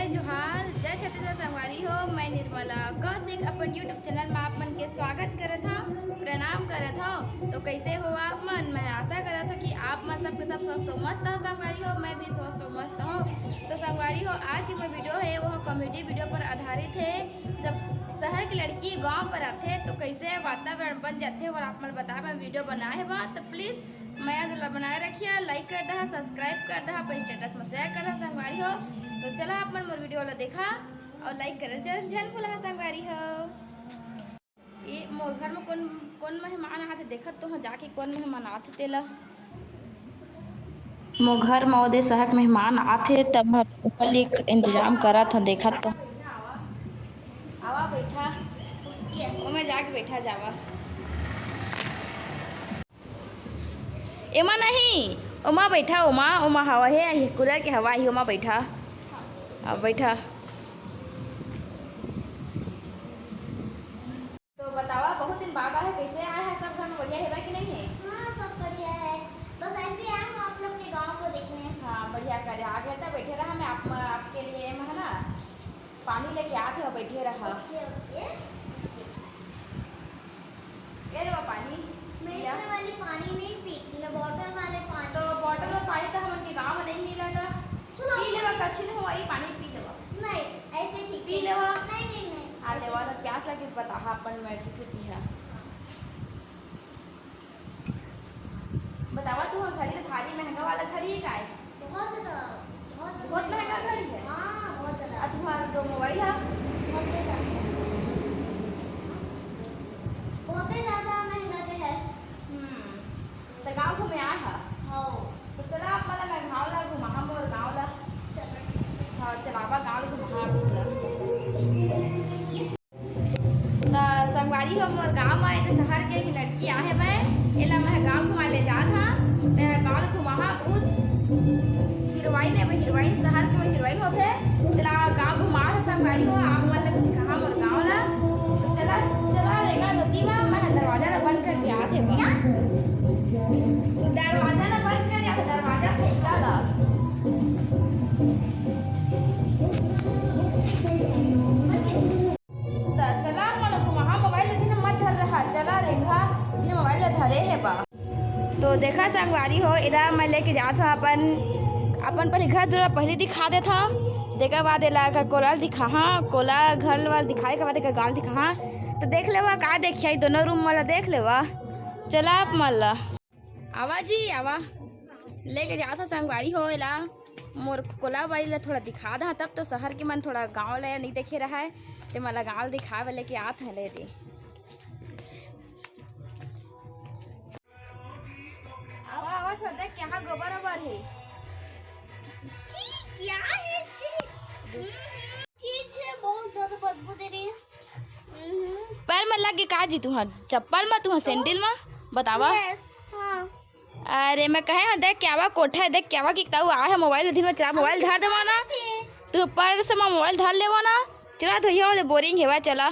जय जोहार जय छत्तीसगढ़ संगवारी हो। मैं निर्मला कौशिक अपन यूट्यूब चैनल में आप मन के स्वागत करत हूँ, प्रणाम करत हूँ। तो कैसे हो आप मन? मैं आशा करत हूँ कि आप मन सबके सब स्वस्थ हो, मस्त हो संगवारी हो। मैं भी स्वस्थ हो, मस्त हो। तो संगवारी हो, आज की मैं वीडियो है वो कॉमेडी वीडियो पर आधारित है। जब शहर की लड़की गांव पर आते तो कैसे वातावरण बन जाते और आप मन बताए मैं वीडियो बनाए बा। तो प्लीज़ मैं बनाए रखिए, लाइक कर दहा, सब्सक्राइब कर दहा, अपन स्टेटस में शेयर कर दहा संगवारी हो। तो चला आप मन मोर वीडियो वाला देखा और लाइक करे जन भूला संगवारी हो। ये मोर घर में कौन कौन मेहमान आते देखत तो जाके कौन मेहमान आते तेला मोर घर में ओदे शहर मेहमान आते तब कल एक इंतजाम करा था देखत तो आवा बैठा मैं जाके बैठा जावा एमा नहीं ओमा बैठा ओमा ओमा हवा है कूलर के हवा ही ओमा बैठा अब बैठा। तो बतावा बहुत दिन बाद आए कैसे आए हैं? सब घर में बढ़िया है कि नहीं है? हाँ सब बढ़िया है, बस ऐसे आए हम आप लोग के गांव को देखने। हाँ बढ़िया करे आ गया था, बैठे रहा मैं आपके लिए है ना पानी लेके आते और बैठे रहा। ये लो पानी। मैं इसमें वाली पानी नहीं पीती, मैं बॉटल वाले पानी। तो बॉटल में पानी तो हम के गाँव में नहीं मिला था। पी लेवा कच्ची नहीं हुआ, ये पानी पी लेवा। नहीं ऐसे ठीक पी लेवा। नहीं नहीं नहीं आ लेवा तो प्यास लगी बता अपन मर्जी से पिया। बतावा तू हम घड़ी भारी महंगा वाला घड़ी है का है? बहुत ज़्यादा बहुत महंगा घड़ी है। हाँ बहुत ज़्यादा। तुम्हारा दो मोबाइल है बहुत ज़्यादा महंगा तो है। तो गाँव घूमे आए है। हाँ तो चला आप मला मैं गाँव ला घुमा हम और गाँव ला हाँ चलावा गाँव घुमा तो संगवारी हो मोर गाँव में तो शहर के लड़की आहे मैं एला मैं गाँव घुमा ले जा था तेरा गाँव घुमा बहुत हीरोइन है, हीरोइन शहर के हीरोइन होते तेरा गाँव घुमा था संगवारी हो। आप मन लग दिखा मोर गाँव ला तो चला चला रहेगा दो तीन मैं दरवाजा ला बंद करके आते दरवाजा ला बंद कर या दरवाजा फेंका ला चला मन वहाँ मोबाइल मत धर रहा चला रेंगा ये मोबाइल धरे है बा। तो देखा संगवारी हो इला मैं लेके जात था अपन पहले घर थोड़ा पहले दिखा दे था देखा बाद इला का कोला दिखा हाँ कोला घर वाला दिखाए के बाद गाँव दिखा हाँ तो देख लेवा का देखिए दोनों रूम वाला देख लेवा। चला आप मल्ला आवा जी आवा लेके जाता संगवारी हो इला मोर कोला वाली ला थोड़ा दिखा दा तब तो शहर के मन थोड़ा गाँव ला नहीं देखे रहा है तो मला गाँव दिखावे लेके आते हैं ले दी। आवा आवा छोड़ देख क्या गोबर ओबर है क्या है चीज है बहुत ज़्यादा बदबू दे रही है। पैर में लग के का जी तुहा चप्पल में तुहा सैंडल में बतावा। हाँ अरे मैं कहे हाँ देख क्या कोठा है देख क्या कि आ है मोबाइल दिन में चला मोबाइल धर देवा ना तू पर से मोबाइल धर लेवा ना चला धोइया बोरिंग हेवा चला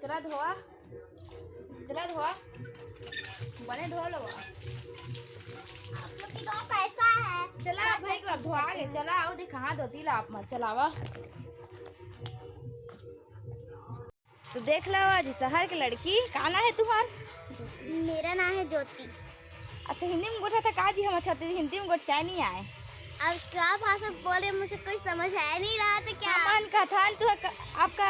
चला धोआ बने धो लो पैसा है। चला भाई को धोआ गए चला आओ देख कहाँ धोती ला आप मत चलावा। तो देख लो जी शहर की लड़की काना है तुम्हार? मेरा नाम है ज्योति। अच्छा हिंदी में गोठा था का जी? हम अच्छा हिंदी में गोठा नहीं आए। अब क्या भाषा बोल रहे मुझे कोई समझ आ नहीं रहा था। क्या मन का था तो आपका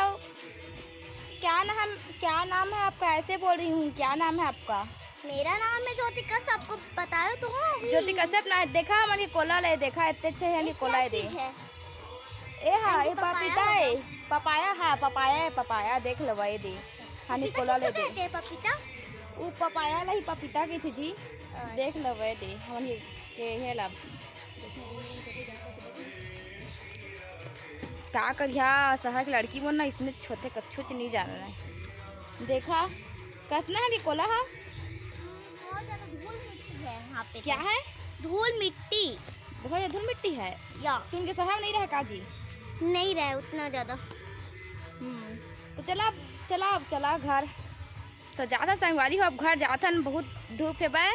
क्या नाम है आपका? ऐसे बोल रही हूँ क्या नाम है आपका? मेरा नाम है ज्योति कश्यप। आपको बताया तो हूँ ज्योति कश्यप ना देखा मन के कोला ले देखा इतने अच्छे है कोला दे ए हाँ ये पपीता है पपाया है पपाया देख लो ये दे हाँ कोला ले दे पपीता वो पपाया ला ही पपीता की थी जी देख लो ये दे हम के है ला का करिया शहर की लड़की मन ना इतने छोटे कच्छुच नहीं जाना है देखा कसना है कोला है बहुत ज़्यादा धूल मिट्टी है यहाँ पे। क्या है? धूल मिट्टी बहुत ज़्यादा धूल मिट्टी है या तुम के शहर नहीं रहे काजी? नहीं रहे उतना ज़्यादा। तो चला घर तो ज़्यादा संगवारी हो अब घर जाथन बहुत धूप है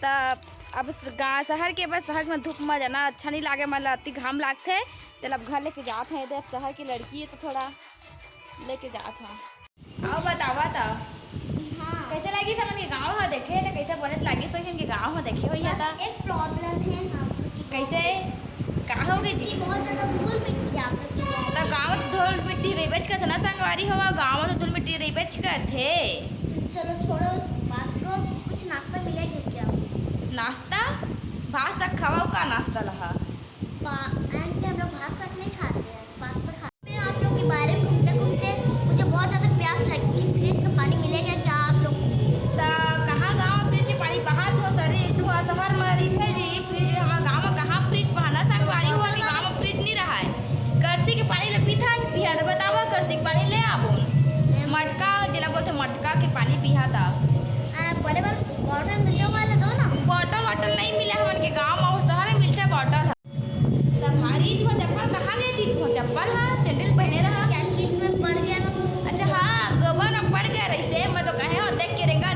तब अब गाँव शहर के बस शहर में धूप में जाना अच्छा नहीं लागे, मतलब अति घाम लागते तो अब घर लेके जाते हैं। अब शहर की लड़की है तो थोड़ा लेके जाते हैं। आओ बतावा था हाँ कैसे लगी समझ के गाँव है देखे तो कैसे बनत लगी सो इनके गाँव में देखे हुई था। बस एक प्रॉब्लम है हम कैसे कहाँ हो गई जी? बहुत ज़्यादा धूल मिट्टी आप लोग की वहाँ तो गाँव में धूल मिट्टी रेबेच का ना संगवारी हो, गाँव में तो धूल मिट्टी रेबेच करते। चलो छोड़ो इस बात को, कुछ नाश्ता मिलेगा क्या? नाश्ता भात तक खवाओ का नाश्ता रहा आंटी हम लोग भात तक नहीं खाते हैं, पास्ता खाते हैं। आप लोग के बारे में घूमते घूमते मुझे बहुत ज़्यादा प्यास लगी, फ्रिज का पानी मिलेगा क्या आप लोग? तो कहाँ गाँव में फ्रिज पानी बाहर हो सरी तू शहर में रही थे जी फ्रिज में, हमारे गाँव में कहाँ फ्रिज बहाना संगवारी हुआ नहीं, गाँव में फ्रिज नहीं रहा है। करसी के पानी ले पीता पिया तो बतावा करसी के पानी ले आबो मटका जिला बोलते मटका के पानी पिया था। बड़े बड़े बॉटल मिलने वाले दो ना। बॉटल वाटल नहीं मिला हमारे के गाँव में, शहर में मिलता है बॉटल। तब भारी तू चप्पल कहाँ गई थी? तू चप्पल हाँ सैंडल पहने रहा क्या चीज़ में पड़ गया ना? अच्छा हाँ गोबर में पड़ गया रही मैं तो कहे हो देख के रेंगा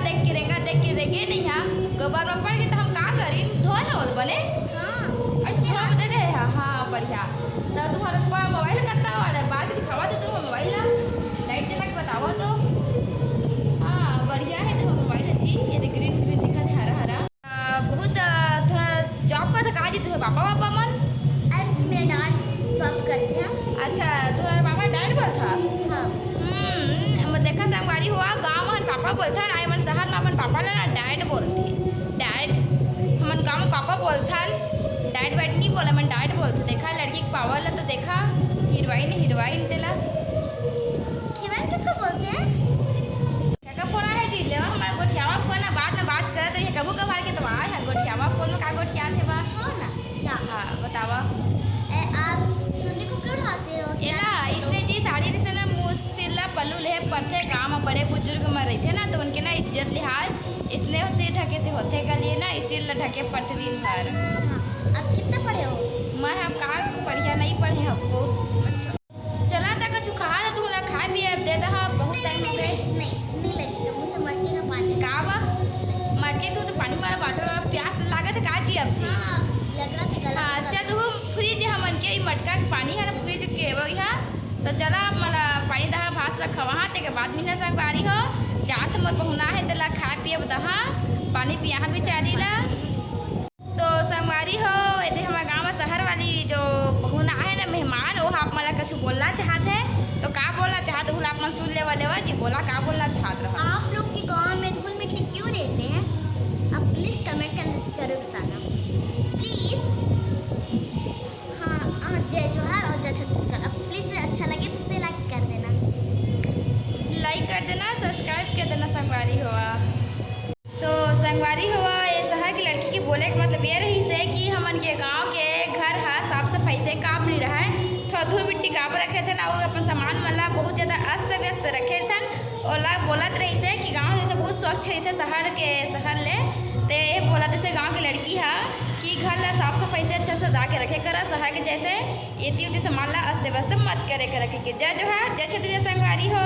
नहीं हाँ गोबर में पड़ गया तो हम का करी धोए हो बने। हाँ अच्छा धो दे रहे हाँ बढ़िया। तो तुम्हारा मोबाइल कितना वाला बात दिखावा तो तुम मोबाइल लाइट चला के बताओ तो। हाँ बढ़िया है देखो मोबाइल जी, ये देख ग्रीन ग्रीन दिखा है हरा हरा। बहुत थोड़ा जॉब का था काजी तुम्हें पापा मन? अरे मेरे डैड जॉब करते हैं। अच्छा तुम्हारा पापा डैड बोल था? हाँ मैं देखा संगवारी हुआ गाँव में पापा बोलता आई मन शहर में अपन पापा ना डैड बोलती डैड, हमन गाँव में पापा बोलता डैड बैड नहीं बोला मन डैड बोलते। देखा लड़की के पावर ला तो देखा हीरोइन तेला हीरोइन किसको बोलते हैं? क्या फोन है जी ले हमारा गोठियावा फोन बाद में बात कर तो ये कबू कभार के तो आए है गोठियावा फोन में का गोठिया थे बा हो ना क्या? हाँ बतावा। आप चुन्नी को क्यों उठाते हो? एला इसलिए जी साड़ी से ना मुँह पल्लू ले पड़ते गाँव में बड़े बुजुर्ग में रहते ना तो उनके ना इज्जत लिहाज इसलिए सिर ढके से होते का लिए ना इसीलिए ढके पड़ते दिन भर। हाँ आप कितने पढ़े हो? मैं हम कहा बढ़िया नहीं पढ़े हमको। चला तक कुछ कहा था तू खा पिए दे दे बहुत टाइम हो गए। नहीं लगेगा मुझे मटके का पानी। का बा मटके तू तो पानी मारा बाटल प्यास लागत है का जी अब जी? हाँ लग रहा था गला से। अच्छा तू फ्रिज हमन के मटका के पानी है ना फ्रिज के वही तो चला मला पानी दहा भात से खवा ते के बाद मीना संगवारी हो जात मोर पहुना है तेला खा पिए दहा पानी पिया बिचारी ला। तो संगवारी हो यदि हमारे गाँव में शहर वाली जो पहुना है ना मेहमान वो आप मला कुछ बोलना चाहते हैं तो का बोलना चाहते हो आप मन सुन ले वाले वा जी बोला का बोलना चाहते रहा? आप लोग के गांव में धूल मिट्टी क्यों रहते हैं? आप प्लीज़ कमेंट कर जरूर बताना प्लीज़। हाँ जय जोहार और जय छत्तीसगढ़। अब प्लीज़ अच्छा लगे तो इसे लाइक कर देना, लाइक कर देना सब्सक्राइब कर देना संगवारी हुआ। तो संगवारी हुआ ये शहर की लड़की की बोले का मतलब ये रही से कि हमन के गांव के घर है साफ सफाई से काम नहीं रहा है, थोड़ा धूल मिट्टी काब रखे थे ना वो अपन सामान मला बहुत ज़्यादा अस्त व्यस्त रखे थे और ला बोलत रही से कि गांव जैसे बहुत स्वच्छ रही थे शहर ले तो ये बोला जैसे गांव की लड़की है कि घर ला साफ सफाई से अच्छा सजा के रखे करा, शहर के जैसे इतनी सामान ला अस्त व्यस्त मत करे के रखे के। जय जोहार जय छत्तीसगढ़ संगवारी हो।